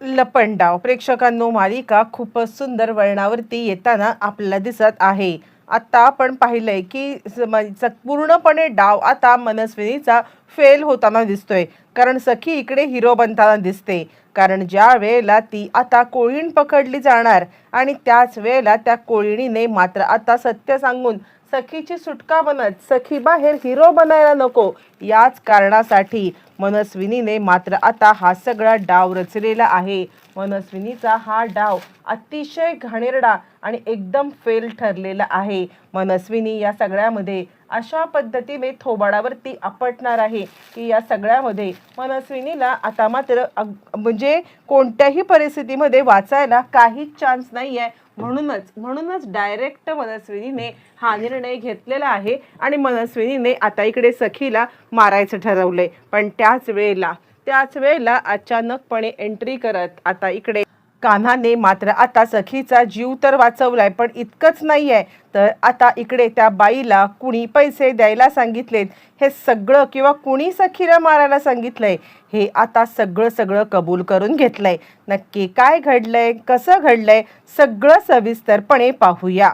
लपंडाव प्रेक्षकांनो, मालिका खूपच सुंदर वळणावरती येताना आपल्याला दिसत आहे. आता आपण पाहिलंय की पूर्णपणे डाव आता मनस्विनीचा फेल होताना दिसतोय. कारण सखी इकडे हिरो बनताना दिसते. कारण ज्या वेळेला ती आता कोळीण पकडली जाणार आणि त्याच वेळेला त्या कोळीणीने मात्र आता सत्य सांगून सखीची सुटका बनत सखी बाहेर हिरो बनायला नको, याच कारणासाठी मनस्विनीने मात्र आता हा सगळा डाव रचलेला आहे. मनस्विनीचा हा डाव अतिशय घाणेरडा आणि एकदम फेल ठरलेला आहे. मनस्विनी या सगळ्यामध्ये अशा पद्धतीने थोबाडावरती आपटणार आहे की या सगळ्यामध्ये मनस्विनीला आता मात्र म्हणजे कोणत्याही परिस्थितीमध्ये वाचायला काहीच चान्स नाही आहे. म्हणूनच डायरेक्ट मनस्विनीने हा निर्णय घेतलेला आहे आणि मनस्विनीने आता इकडे सखीला मारायचं ठरवलंय. पण त्याच वेळेला अचानकपणे एंट्री करत आता इकडे कान्हाने मात्र आता सखीचा जीव तर वाचवलाय. पण इतकंच नाही आहे, तर आता इकडे त्या बाईला कुणी पैसे द्यायला सांगितलेत हे सगळं किंवा कुणी सखीला मारायला सांगितलंय हे आता सगळं कबूल करून घेतलंय. नक्की काय घडलंय, कसं घडलंय, सगळं सविस्तरपणे पाहूया.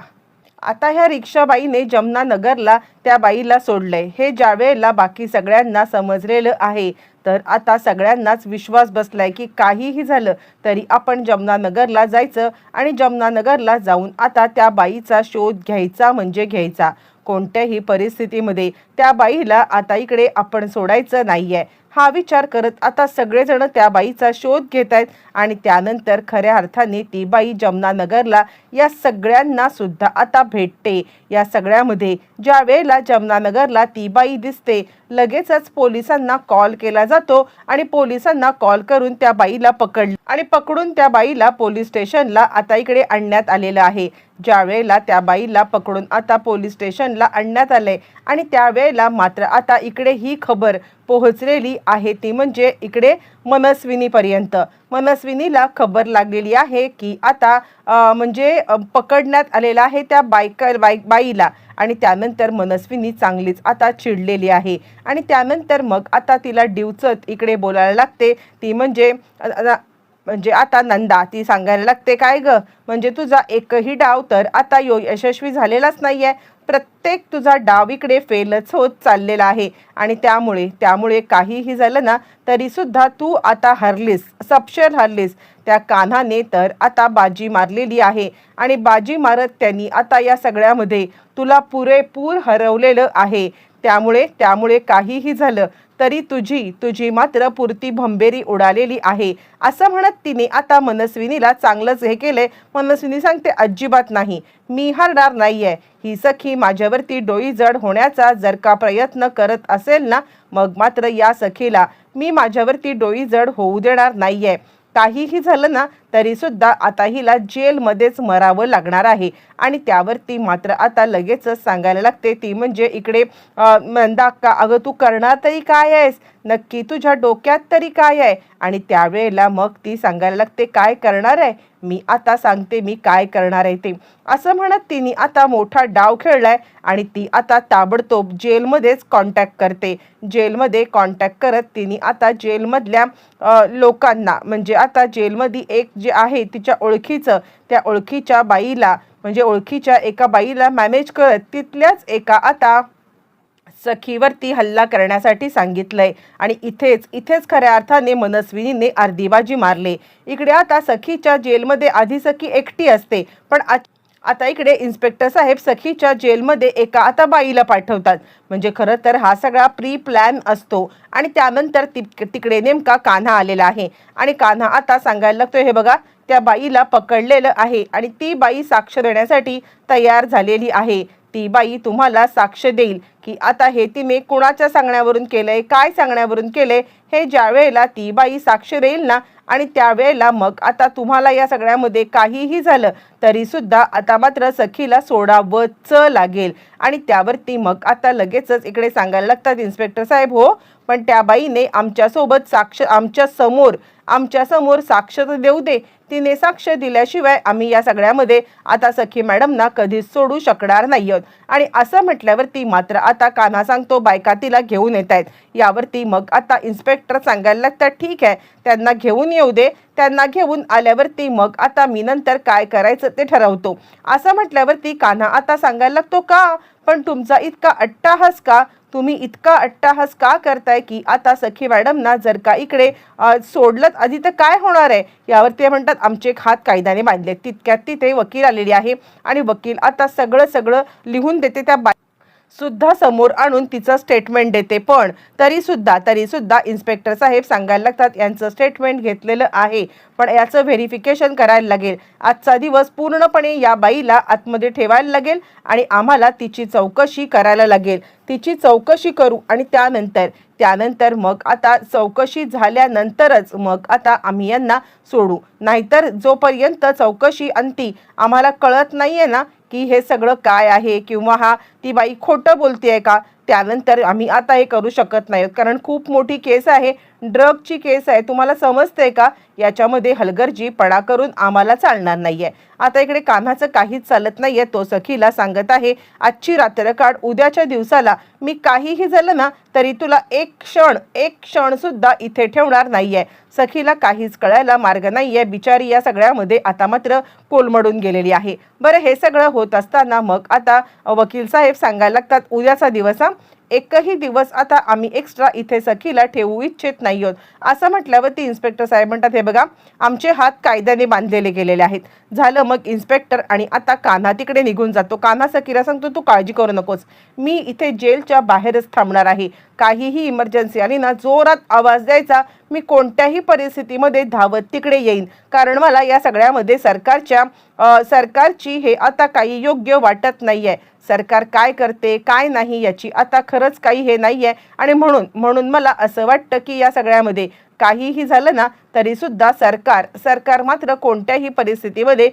आता ह्या रिक्षाबाईने जमनानगरला त्या बाईला सोडलंय हे ज्या वेळेला बाकी सगळ्यांना समजलेलं आहे, तर आता सगळ्यांनाच विश्वास बसलाय की काहीही झालं तरी आपण जमनानगरला जायचं आणि जमनानगरला जाऊन आता त्या बाईचा शोध घ्यायचा म्हणजे घ्यायचा. कोणत्याही परिस्थितीमध्ये त्या बाईला आता इकडे आपण सोडायचं नाहीये हा विचार करत आता सगळेजण त्या बाईचा शोध घेत आहेत. आणि त्यानंतर खऱ्या अर्थाने ती बाई जमनानगरला या सगळ्यांना सुद्धा आता भेटते. या सगळ्यामध्ये ज्या वेळेला जमनानगरला ती बाई दिसते, लगेचच पोलिसांना कॉल केला जातो आणि पोलिसांना कॉल करून त्या बाईला पकडून त्या बाईला पोलीस स्टेशनला आता इकडे आणण्यात आलेलं आहे. ज्या वेळेला त्या बाईला पकडून आता पोलीस स्टेशनला आणण्यात आले आणि त्यावेळेला मात्र आता इकडे ही खबर पोहोचलेली आहे, ती म्हणजे इकडे मनस्विनीपर्यंत. मनस्विनीला खबर लागलेली आहे की आता म्हणजे पकडण्यात आलेला आहे त्या बाईला. आणि त्यानंतर मनस्विनी चांगलीच आता चिडलेली आहे आणि त्यानंतर मग आता तिला डिवचत इकडे बोलायला लागते. ती म्हणजे आता नंदा ती सांगायला लागते, काय ग, म्हणजे तुझा एकही डाव तर आता यशस्वी झालेलाच नाहीये. प्रत्येक तुझा डाव इकडे फेलच होत चाललेला आहे आणि त्यामुळे काहीही झालं ना तरी सुद्धा तू आता हरलीस, सपशेल हरलीस. त्या कान्हाने तर आता बाजी मारलेली आहे आणि बाजी मारत त्यांनी आता या सगळ्यामध्ये तुला पुरेपूर हरवलेलं आहे. त्यामुळे काहीही झालं तरी तुझी मात्र पुरती भंबेरी उडालेली आहे, असं म्हणत तिने आता मनस्विनीला चांगलंच हे केलंय. मनस्विनी सांगते, अजिबात नाही, मी हरणार नाहीये. ही सखी माझ्यावरती डोई जड होण्याचा जर का प्रयत्न करत असेल ना, मग मात्र या सखीला मी माझ्यावरती डोई जड होऊ देणार नाहीये. काहीही झालं ना तरी सुद्धा आता हिला जेलमध्येच मरावं लागणार आहे. आणि त्यावरती मात्र आता लगेचच सांगायला लागते, ती म्हणजे इकडे नंदा, का अगं तू करणार तरी काय आहेस, नक्की तुझ्या डोक्यात तरी काय आहे. आणि त्यावेळेला मग ती सांगायला लागते, काय करणार आहे, मी आता सांगते मी काय करणार आहे ते, असं म्हणत तिने आता मोठा डाव खेळलाय आणि ती आता ताबडतोब जेलमध्येच कॉन्टॅक्ट करते. जेलमध्ये कॉन्टॅक्ट करत तिने आता जेलमधल्या लोकांना, म्हणजे आता जेलमध्ये एक जे आहे तिच्या ओळखीचं, त्या ओळखीच्या बाईला, म्हणजे ओळखीच्या एका बाईला मॅनेज करत तिथल्याच एका आता सखीवरती हल्ला करण्यासाठी सांगितलंय. आणि इथेच खऱ्या अर्थाने मनस्विनीने अर्धी बाजी मारले. इकडे आता सखीच्या जेलमध्ये आधी सखी एकटी असते, पण आता इकडे इन्स्पेक्टर साहेब सखीच्या जेलमध्ये एका आता बाईला पाठवतात. म्हणजे खरं तर हा सगळा प्री प्लॅन असतो. आणि त्यानंतर तिकडे नेमका कान्हा आलेला आहे आणि कान्हा आता सांगायला लागतोय, हे बघा, त्या बाईला पकडलेलं आहे आणि ती बाई साक्ष देण्यासाठी तयार झालेली आहे. ती बाई तुम्हाला साक्ष देईल की आता हे तिने कुणाच्या सांगण्यावरून केलंय, काय सांगण्यावरून केलंय, हे ज्या वेळेला ती बाई साक्ष देईल ना, आणि त्यावेळेला मग आता तुम्हाला या सगळ्यामध्ये काहीही झालं तरी सुद्धा आता मात्र सखीला सोडावंच लागेल. आणि त्यावरती मग आता लगेचच इकडे सांगायला लागतात, इन्स्पेक्टर साहेब, हो, पण त्या बाईने आमच्यासोबत आमच्या समोर साक्ष देऊ दे. तिने साक्ष दिल्याशिवाय आम्ही या सगळ्यामध्ये आता सखी मॅडमना कधीच सोडू शकणार नाही आहोत. आणि असं म्हटल्यावरती मात्र आता कान्हा सांगतो, बायका तिला घेऊन येत आहेत. यावरती मग आता इन्स्पेक्टर सांगायला लागतात, ठीक आहे, त्यांना घेऊन येऊ दे, त्यांना घेऊन आल्यावरती मग आता मी नंतर काय करायचं ते ठरवतो असं म्हटल्यावरती कान्हा आता सांगायला लागतो, का पण तुमचा इतका अट्टाहास का, तुम्ही इतका अट्टाहास का करताय की आता सखी मॅडमना जर का इकडे सोडलं आधी तर काय होणार आहे. यावर ते म्हणतात आमचे एक हात कायद्याने बांधले. तितक्यात तिथे वकील आलेली आहे आणि वकील आता सगळं लिहून देते. त्या सुद्धा समोर आणून तिचं स्टेटमेंट देते. पण तरी सुद्धा इन्स्पेक्टर साहेब सांगायला लागतात यांचं स्टेटमेंट घेतलेलं आहे पण याचं व्हेरिफिकेशन करायला लागेल. आजचा दिवस पूर्णपणे या बाईला आतमध्ये ठेवायला लागेल आणि आम्हाला तिची चौकशी करायला लागेल. तिची चौकशी करू आणि त्यानंतर मग आता चौकशी झाल्यानंतरच मग आता आम्ही यांना सोडू. नाहीतर जोपर्यंत चौकशी अंती आम्हाला कळत नाहीये ना की हे सगळं काय आहे किंवा ती बाई खोटं बोलतेय का, त्यानंतर आम्ही आता हे करू शकत नाही. कारण खूप मोठी केस आहे, ड्रगची केस आहे. तुम्हाला समजतंय का, याच्यामध्ये हलगर्जीपणा करून आम्हाला चालणार नाहीये. आता इकडे कान्हाचं काहीच चालत नाहीये. तो सखीला सांगत आहे आजची रात्र काढ, उद्याच्या दिवसाला मी काहीही झालं ना तरी तुला एक क्षण सुद्धा इथे ठेवणार नाहीये. सखीला काहीच कळायला मार्ग नाहीये. बिचारी या सगळ्यामध्ये आता मात्र कोलमडून गेलेली आहे. बरं, हे सगळं होत असताना मग आता वकील साहेब सांगायला लागतात उद्याचा दिवस एकही दिवस आता आम्ही एक्स्ट्रा इथे सखीला ठेवू इच्छित नाही आहोत. असं म्हटल्यावरती इन्स्पेक्टर साहेब म्हणतात हे बघा आमचे हात कायद्याने बांधलेले गेलेले आहेत. झालं मग इन्स्पेक्टर आणि आता कान्हा तिकडे निघून जातो. कान्हा सखीला सांगतो तू काळजी करू नकोस, मी इथे जेलच्या बाहेरच थांबणार आहे. काहीही इमर्जन्सी आली ना जोरात आवाज द्यायचा, मी कोणत्याही परिस्थितीमध्ये धावत तिकडे येईन. कारण मला या सगळ्यामध्ये सरकारची हे आता काही योग्य वाटत नाहीये. सरकार काय करते काय नाही याची आता खरंच काही हे नाहीये आणि म्हणून मला असं वाटतं की या सगळ्यामध्ये काहीही झालं ना तरी सुद्धा सरकार मात्र कोणत्याही परिस्थितीमध्ये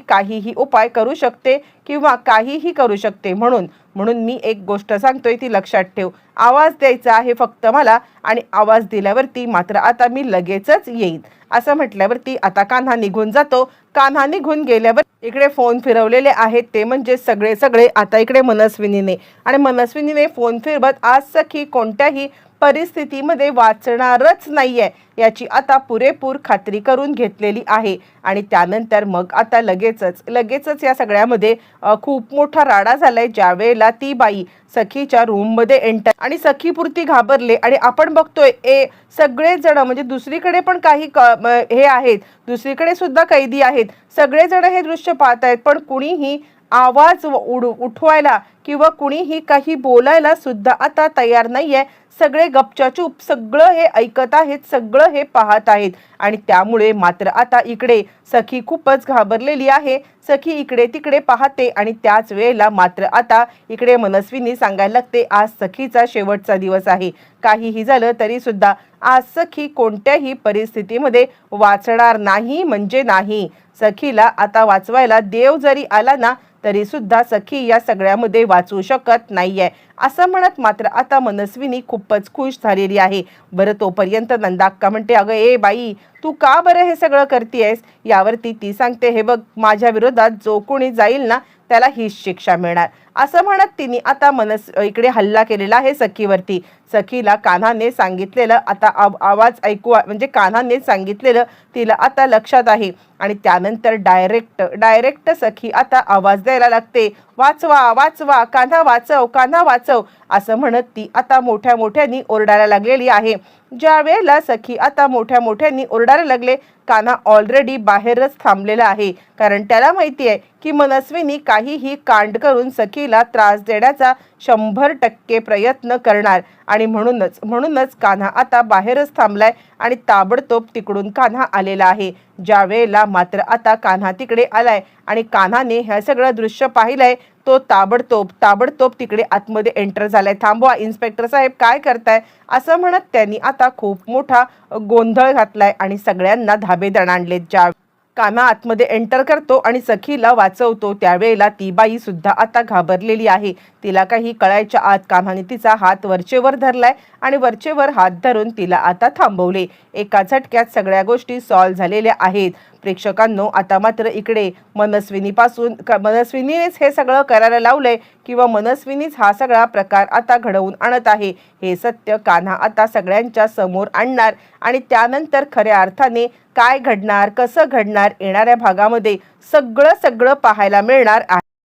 काहीही उपाय करू शकते किंवा काहीही करू शकते. म्हणून मी एक गोष्ट सांगतोय ती लक्षात ठेव. आवाज द्यायचा आहे फक्त मला आणि आवाज दिल्यावरती मात्र आता मी लगेचच येईन. असं म्हटल्यावरती आता कान्हा निघून जातो. कान्हा निघून गेल्यावर इकडे फोन फिरवलेले आहेत ते म्हणजे सगळे आता इकडे मनस्विनीने आणि मनस्विनीने फोन फिरवत आज सखी कोणत्याही परिस्थितीमध्ये वाचणारच नाहीये याची आता पुरेपूर खात्री करून घेतलेली आहे. आणि त्यानंतर मग आता लगेचच या सगळ्यामध्ये खूप मोठा राडा झालाय. ज्या वेळेला ती बाई सखीच्या रूममध्ये एंटर आणि सखीपुरती घाबरले आणि आपण बघतोय सगळेजण म्हणजे दुसरीकडे पण काही हे आहेत, दुसरीकडे सुद्धा कैदी आहेत, सगळेजण हे दृश्य पाहत आहेत पण कुणीही आवाज उठवायला किंवा कुणीही काही बोलायला सुद्धा आता तयार नाहीये. सगळे गपचाचूप सगळं हे ऐकत आहेत, सगळं हे पाहत आहेत आणि त्यामुळे मात्र आता इकडे सखी खूपच घाबरलेली आहे. सखी इकडे तिकडे पाहते आणि त्याच वेळेला मात्र आता इकडे मनस्विनी सांगायला लागते आज सखीचा शेवटचा दिवस आहे. काहीही झालं तरी सुद्धा आज सखी कोणत्याही परिस्थितीमध्ये वाचणार नाही म्हणजे नाही. सखीला आता वाचवायला देव जरी आला ना तरी सुद्धा सखी या सगळ्यामध्ये वाचू शकत नाहीये. असं म्हणत मात्र आता मनस्विनी खूपच खुश झालेली आहे. बरं, तोपर्यंत नंदाक्का म्हणते अगं ए बाई तू का बरं हे सगळं करतेयस. यावरती ती सांगते हे बघ माझ्या विरोधात जो कोणी जाईल ना त्याला हीच शिक्षा मिळणार. असं म्हणत तिने आता इकडे हल्ला केलेला आहे सखीवरती. सखीला कान्हाने सांगितलेलं आता आवाज ऐकू म्हणजे कान्हाने सांगितलेलं तिला आता लक्षात आहे आणि त्यानंतर डायरेक्ट सखी आता आवाज द्यायला लागते वाचवा कान्हा वाचव असं म्हणत ती आता मोठ्याने ओरडायला लागलेली आहे. ज्या वेळेला सखी आता मोठ्याने ओरडायला लागले कान्हा ऑलरेडी बाहेरच थांबलेला आहे. कारण त्याला माहिती आहे की मनस्विनी काहीही कांड करून सखीला त्रास देण्याचा 100% प्रयत्न करणार आणि म्हणूनच कान्हा आता बाहेरच थांबलाय आणि ताबडतोब तिकडून कान्हा आलेला आहे. ज्या वेळेला मात्र आता कान्हा तिकडे आलाय आणि कान्हाने हे सगळं दृश्य पाहिलंय तो ताबडतोब तिकडे आतमध्ये एंटर झालाय. थांबवा इन्स्पेक्टर साहेब काय करताय असं म्हणत त्यांनी आता खूप मोठा गोंधळ घातलाय आणि सगळ्यांना धाबे दणाणलेत. ज्या कान्हा आतमध्ये एंटर करतो आणि सखीला वाचवतो त्यावेळेला ती बाई सुद्धा आता घाबरलेली आहे. तिला काही कळायच्या आत कान्हाने तिचा हात वरचेवर धरलाय आणि वरचेवर हात धरून तिला आता थांबवले. एका झटक्यात सगळ्या गोष्टी सॉल्व्ह झालेल्या आहेत. प्रेक्षकांनो, आता मात्र इकडे मनस्विनीनेच हे सगळं करायला लावलंय किंवा मनस्विनीच हा सगळा प्रकार आता घडवून आणत आहे, हे सत्य कान्हा आता सगळ्यांच्या समोर आणणार आणि त्यानंतर खऱ्या अर्थाने काय घडणार, कसं घडणार, येणाऱ्या भागामध्ये सगळं पाहायला मिळणार आहे।